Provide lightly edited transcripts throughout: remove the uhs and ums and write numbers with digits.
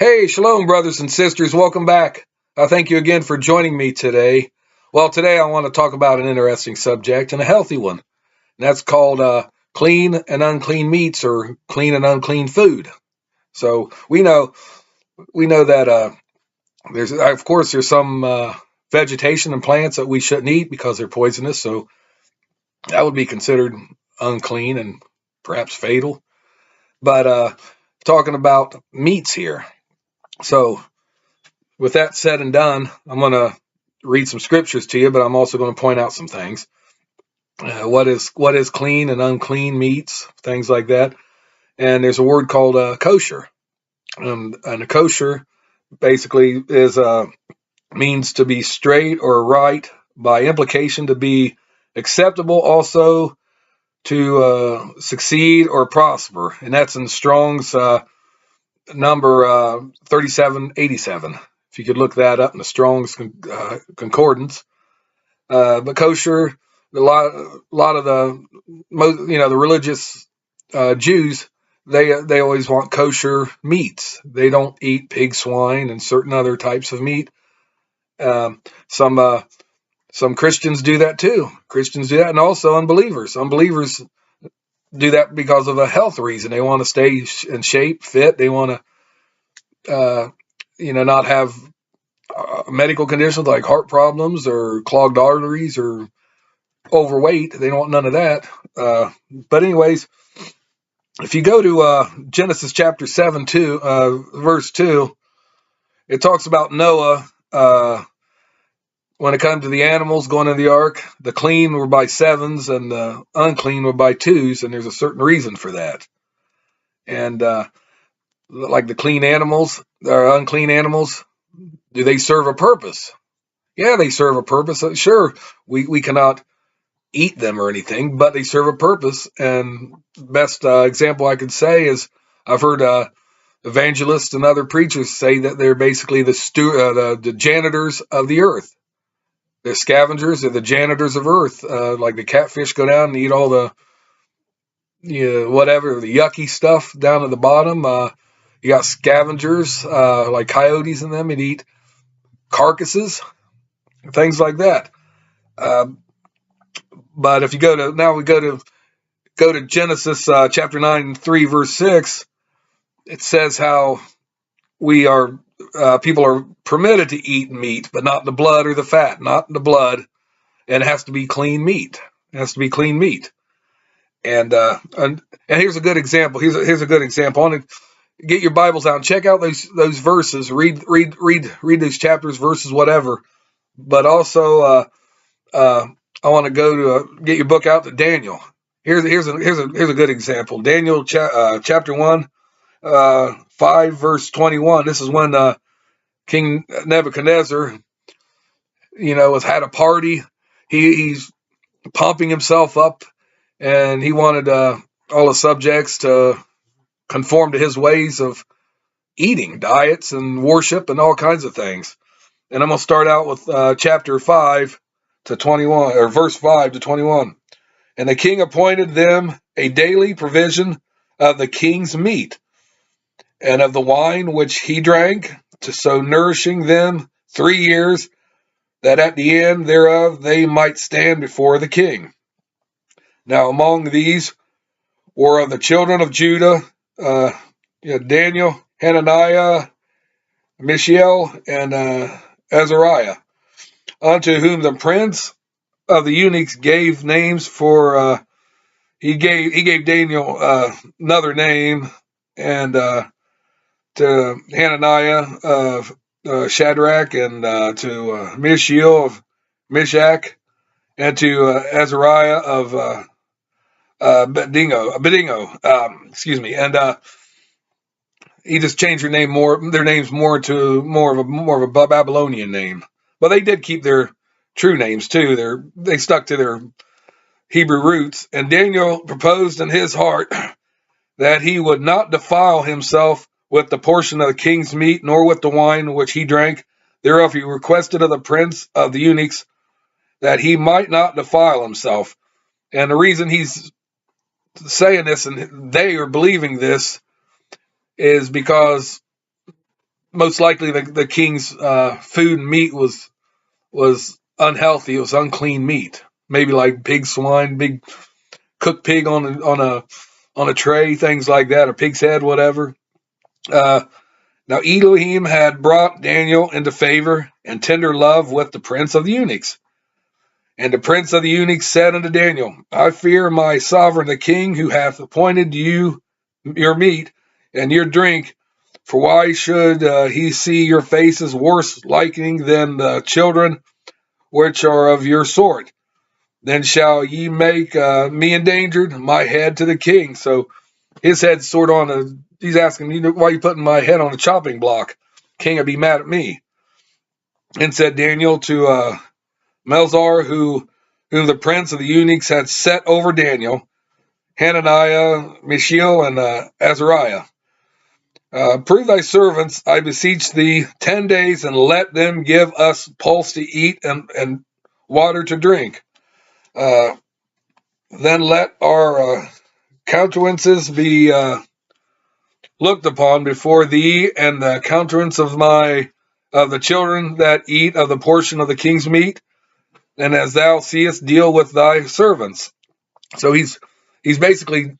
Hey, shalom, brothers and sisters. Welcome back. Thank you again for joining me today. Well, today I want to talk about an interesting subject and a healthy one. And that's called clean and unclean meats or clean and unclean food. So we know that there's some vegetation and plants that we shouldn't eat because they're poisonous. So that would be considered unclean and perhaps fatal. But talking about meats here. So with that said and done, I'm going to read some scriptures to you, but I'm also going to point out some things. What is clean and unclean meats, things like that. And there's a word called kosher. And a kosher basically is means to be straight or right, by implication to be acceptable, also to succeed or prosper. And that's in Strong's number 3787. If you could look that up in the Strong's concordance. But kosher, a lot of the religious Jews, they always want kosher meats. They don't eat pig, swine, and certain other types of meat. Some Christians do that too. Christians do that, and also unbelievers. Unbelievers do that because of a health reason. They want to stay in shape, fit. They want to, not have medical conditions like heart problems or clogged arteries or overweight. They don't want none of that. But anyways, if you go to Genesis chapter 7, verse 2, it talks about Noah. When it comes to the animals going in the ark, the clean were by sevens and the unclean were by twos, and there's a certain reason for that. And like the clean animals, or unclean animals, do they serve a purpose? Yeah, they serve a purpose. Sure, we cannot eat them or anything, but they serve a purpose. And best example I could say is I've heard evangelists and other preachers say that they're basically the janitors of the earth. They're scavengers. They're the janitors of earth. Like the catfish go down and eat all the whatever, the yucky stuff down at the bottom. You got scavengers like coyotes in them and eat carcasses, things like that. But if you go to Genesis chapter 9, 3, verse 6, it says how people are permitted to eat meat, but not the blood or the fat, not the blood, and it has to be clean meat. It has to be clean meat. And here's a good example. Here's a good example. I want to get your Bibles out and check out those verses. Read those chapters, verses, whatever. But also, I want to go to get your book out to Daniel. Here's a good example. Daniel chapter 1, 5 verse 21. This is when King Nebuchadnezzar, has had a party. He's pumping himself up, and he wanted all the subjects to conform to his ways of eating, diets, and worship, and all kinds of things. And I'm going to start out with chapter 5 to 21, or verse 5 to 21. And the king appointed them a daily provision of the king's meat and of the wine which he drank, to so nourishing them 3 years, that at the end thereof they might stand before the king. Now among these were of the children of Judah, Daniel, Hananiah, Mishael, and Azariah, unto whom the prince of the eunuchs gave names for. He gave Daniel another name, and to Hananiah Shadrach, and to Mishael of Meshach, and to Azariah of Abednego. Excuse me, and he just changed their names more to more of a Babylonian name. But they did keep their true names too. They stuck to their Hebrew roots. And Daniel proposed in his heart that he would not defile himself with the portion of the king's meat, nor with the wine which he drank. Thereof he requested of the prince of the eunuchs that he might not defile himself. And the reason he's saying this and they are believing this is because most likely the king's food and meat was unhealthy. It was unclean meat, maybe like pig, swine, big cooked pig on a tray, things like that, or pig's head, whatever. Now Elohim had brought Daniel into favor and tender love with the prince of the eunuchs. And the prince of the eunuchs said unto Daniel, I fear my sovereign the king, who hath appointed you your meat and your drink. For why should he see your faces worse likening than the children which are of your sort? Then shall ye make me endangered, my head to the king. So his head's sort on he's asking, why are you putting my head on a chopping block? King would be mad at me. And said Daniel to Melzar, whom the prince of the eunuchs had set over Daniel, Hananiah, Mishael, and Azariah. Prove thy servants, I beseech thee, 10 days, and let them give us pulse to eat and water to drink. Then let our countenances be looked upon before thee, and the countenance of the children that eat of the portion of the king's meat, and as thou seest, deal with thy servants. So he's basically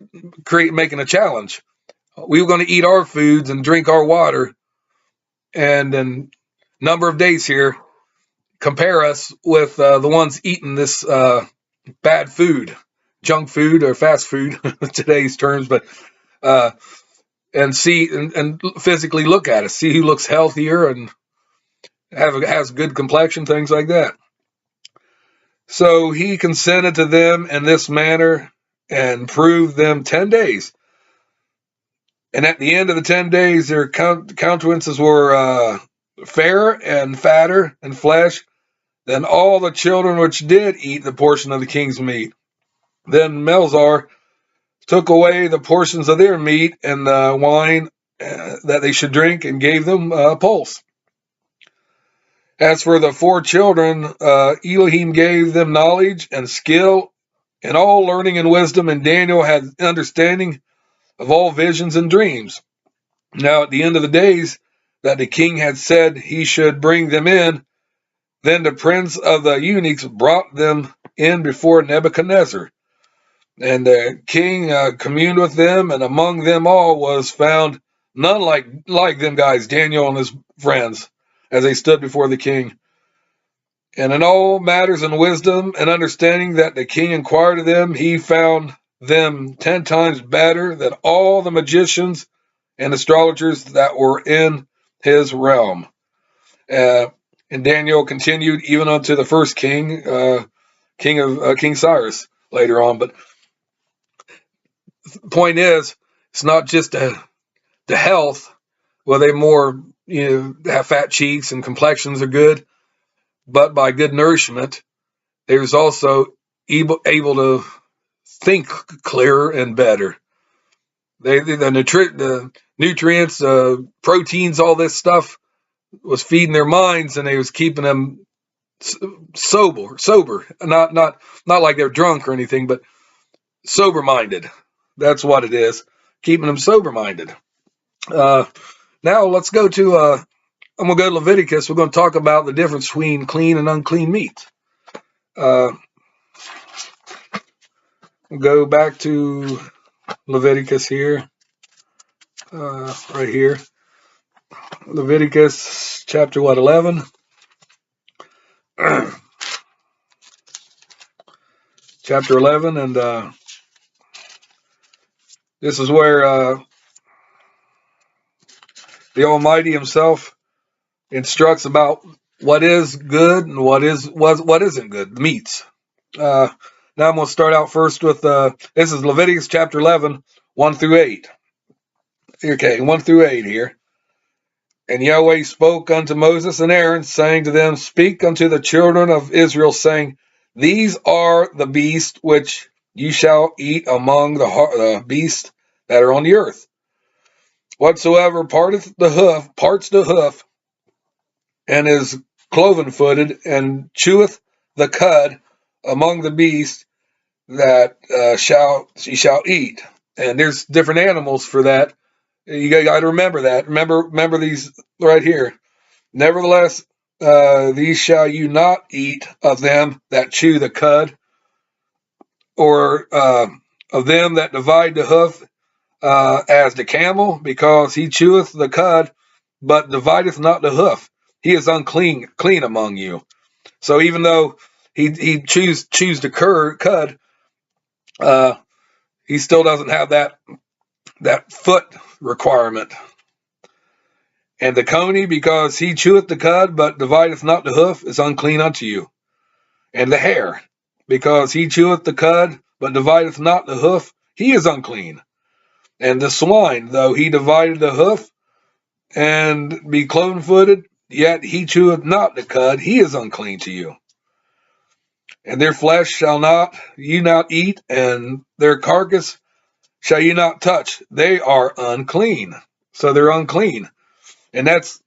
making a challenge. We were going to eat our foods and drink our water, and in a number of days here, compare us with the ones eating this bad food, junk food or fast food, today's terms, but and see and physically look at us, see who looks healthier and has good complexion, things like that. So he consented to them in this manner and proved them 10 days. And at the end of the 10 days, their countenances were fairer and fatter in flesh than all the children which did eat the portion of the king's meat. Then Melzar took away the portions of their meat and the wine that they should drink, and gave them pulse. As for the 4 children, Elohim gave them knowledge and skill and all learning and wisdom, and Daniel had understanding of all visions and dreams. Now at the end of the days that the king had said he should bring them in, then the prince of the eunuchs brought them in before Nebuchadnezzar. And the king communed with them, and among them all was found none like them guys, Daniel and his friends, as they stood before the king. And in all matters and wisdom and understanding that the king inquired of them, he found them 10 times better than all the magicians and astrologers that were in his realm. And Daniel continued even unto the first king, King Cyrus, later on. But the point is, it's not just the health. Well, they more have fat cheeks and complexions are good, but by good nourishment, there's also able to think clearer and better. The nutrients, proteins, all this stuff was feeding their minds, and they was keeping them sober. Not like they're drunk or anything, but sober-minded. That's what it is, keeping them sober-minded. Now let's go to. I'm gonna go to Leviticus. We're going to talk about the difference between clean and unclean meat. We'll go back to Leviticus here, right here. Leviticus chapter 11. Chapter 11, and this is where the Almighty Himself instructs about what is good and what isn't good, the meats. Now I'm going to start out first with, this is Leviticus chapter 11, 1 through 8. Okay, 1 through 8 here. And Yahweh spoke unto Moses and Aaron, saying to them, Speak unto the children of Israel, saying, These are the beasts which ye shall eat among the beasts that are on the earth. Whatsoever parts the hoof, and is cloven-footed, and cheweth the cud among the beasts that ye shall eat. And there's different animals for that. You got to remember that. Remember these right here. Nevertheless, these shall you not eat of them that chew the cud, or of them that divide the hoof, as the camel, because he cheweth the cud, but divideth not the hoof. He is clean among you. So even though he chews the cud, he still doesn't have that foot requirement. And the coney, because he cheweth the cud, but divideth not the hoof, is unclean unto you. And the hare, because he cheweth the cud, but divideth not the hoof, he is unclean. And the swine, though he divided the hoof, and be cloven-footed, yet he cheweth not the cud, he is unclean to you. And their flesh shall you not eat, and their carcass shall you not touch. They are unclean. So they're unclean. And that's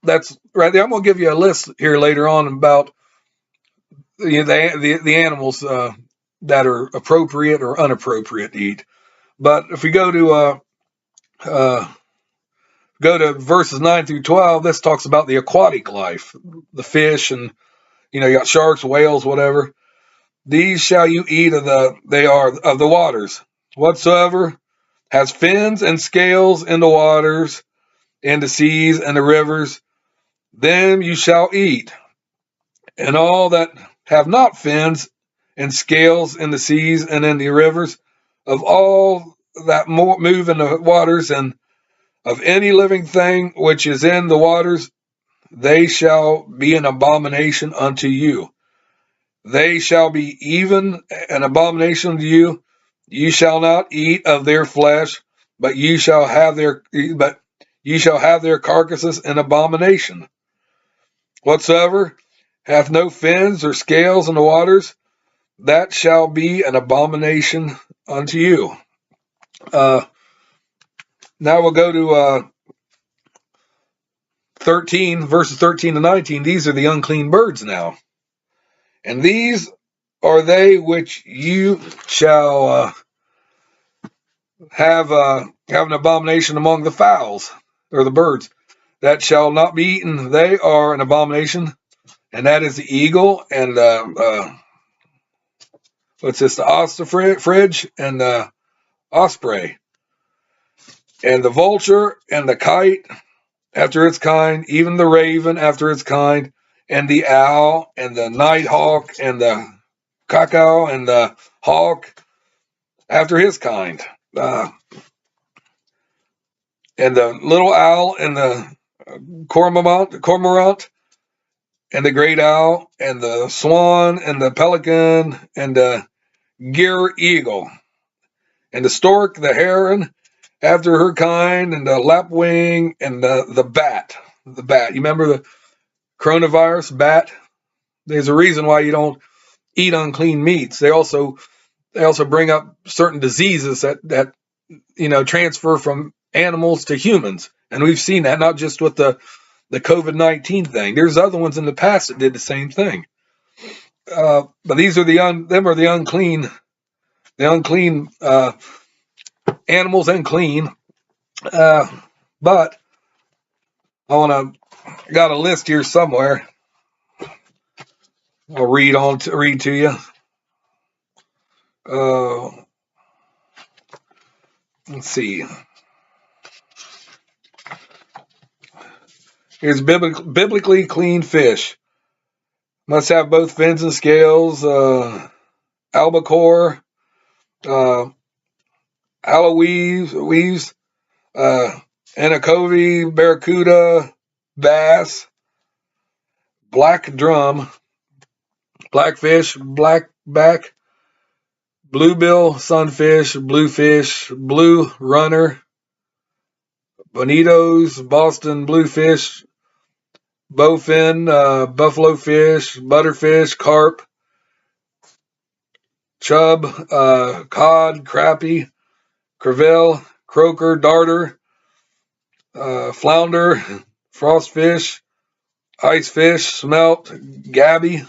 right there. I'm going to give you a list here later on about the animals that are appropriate or inappropriate to eat. But if we go to verses 9 through 12, this talks about the aquatic life, the fish, and you got sharks, whales, whatever. These shall you eat of the waters, whatsoever has fins and scales in the waters, in the seas and the rivers, them you shall eat. And all that have not fins and scales in the seas and in the rivers, of all that move in the waters, and of any living thing which is in the waters, they shall be an abomination unto you. They shall be even an abomination unto you. You shall not eat of their flesh, but you shall have their carcasses an abomination. Whatsoever hath no fins or scales in the waters, that shall be an abomination unto you. Now we'll go to 13, verses 13 to 19. These are the unclean birds now. And these are they which you shall have an abomination among the fowls, or the birds, that shall not be eaten. They are an abomination, and that is the eagle, and what's this? The ostrich and the osprey, and the vulture and the kite after its kind, even the raven after its kind, and the owl and the nighthawk and the cuckoo and the hawk after his kind, and the little owl and the cormorant and the great owl and the swan and the pelican and the gier eagle and the stork, the heron after her kind, and the lapwing and the bat. The bat. You remember the coronavirus bat? There's a reason why you don't eat unclean meats. They also bring up certain diseases that transfer from animals to humans, and we've seen that not just with the COVID-19 thing. There's other ones in the past that did the same thing. But these are the unclean animals, and clean. But I got a list here somewhere. I'll read to you. Let's see. Here's biblically clean fish. Must have both fins and scales. Albacore, aloe anchovy, barracuda, bass, black drum, blackfish, blackback, bluebill, sunfish, bluefish, blue runner, bonitos, Boston bluefish, bowfin, buffalo fish, butterfish, carp, chub, cod, crappie, crevalle, croaker, darter, flounder, frostfish, icefish, smelt, gabby.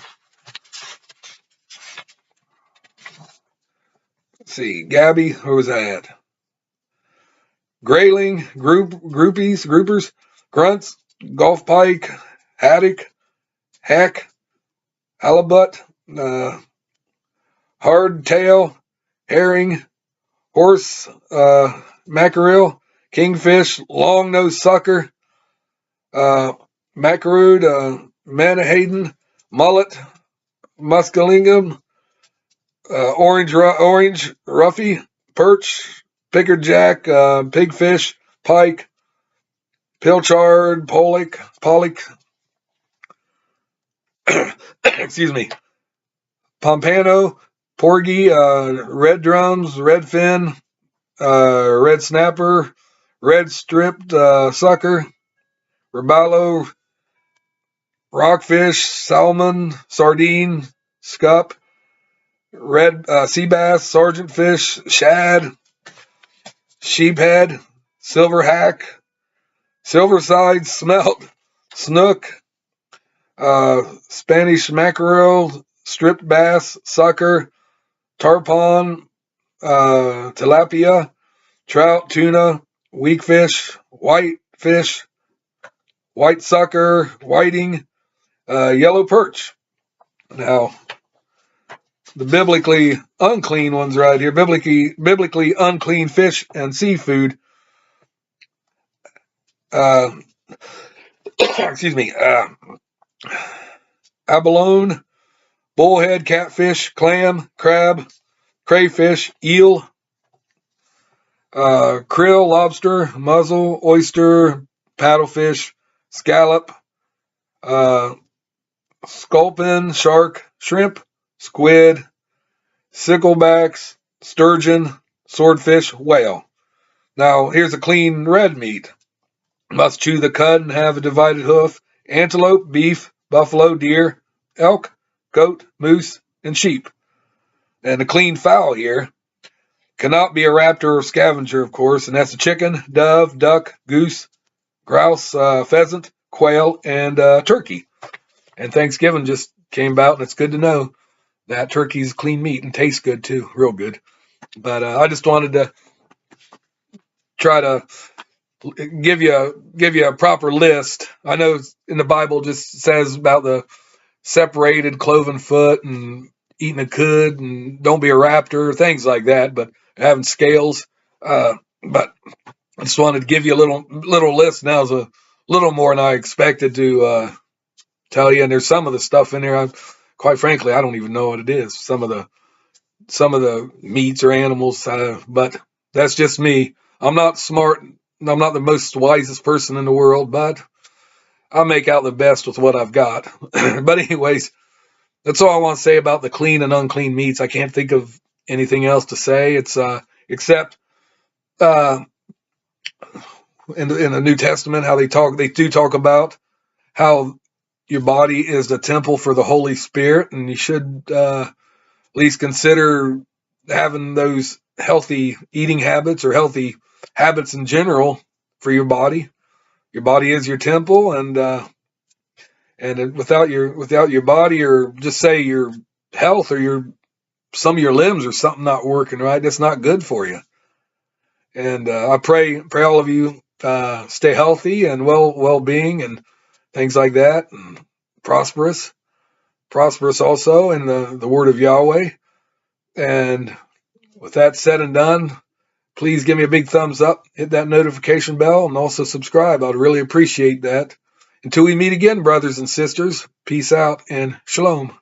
Let's see, gabby, where was that at? grayling, groupers, grunts, golf pike, haddock, hack, halibut, hardtail, herring, horse, mackerel, kingfish, long-nosed sucker, macaroon, menhaden, mullet, muscalingum, orange ruffy, perch, pickerjack, pigfish, pike, pilchard, pollock, excuse me, pompano, porgy, red drums, red fin, red snapper, red striped sucker, robalo, rockfish, salmon, sardine, scup, red sea bass, sergeant fish, shad, sheephead, silver hack, silver side, smelt, snook, Spanish mackerel, striped bass, sucker, tarpon, tilapia, trout, tuna, weakfish, whitefish, white sucker, whiting, yellow perch. Now, the biblically unclean ones right here, biblically unclean fish and seafood. Excuse me. Abalone, bullhead, catfish, clam, crab, crayfish, eel, krill, lobster, mussel, oyster, paddlefish, scallop, sculpin, shark, shrimp, squid, sicklebacks, sturgeon, swordfish, whale. Now, here's a clean red meat. Must chew the cud and have a divided hoof. Antelope, beef, buffalo, deer, elk, goat, moose, and sheep. And a clean fowl here cannot be a raptor or scavenger, of course, and that's a chicken, dove, duck, goose, grouse, pheasant, quail, and turkey. And Thanksgiving just came about, and it's good to know that turkey's clean meat and tastes good too, real good. But I just wanted to try to give you a proper list. I know in the Bible just says about the separated cloven foot and eating a cud and don't be a raptor, things like that, but having scales. But I just wanted to give you a little list. Now is a little more than I expected to tell you. And there's some of the stuff in there, quite frankly, I don't even know what it is. Some of the meats or animals, but that's just me. I'm not smart. I'm not the most wisest person in the world, but I make out the best with what I've got. But anyways, that's all I want to say about the clean and unclean meats. I can't think of anything else to say. It's except in the New Testament how they do talk about how your body is the temple for the Holy Spirit, and you should at least consider having those healthy eating habits or healthy habits in general for your body. Your body is your temple, and without your body, or just say your health or some of your limbs or something not working right, that's not good for you. And I pray all of you stay healthy and well-being and things like that, and prosperous also in the word of Yahweh. And with that said and done, please give me a big thumbs up, hit that notification bell, and also subscribe. I'd really appreciate that. Until we meet again, brothers and sisters, peace out and shalom.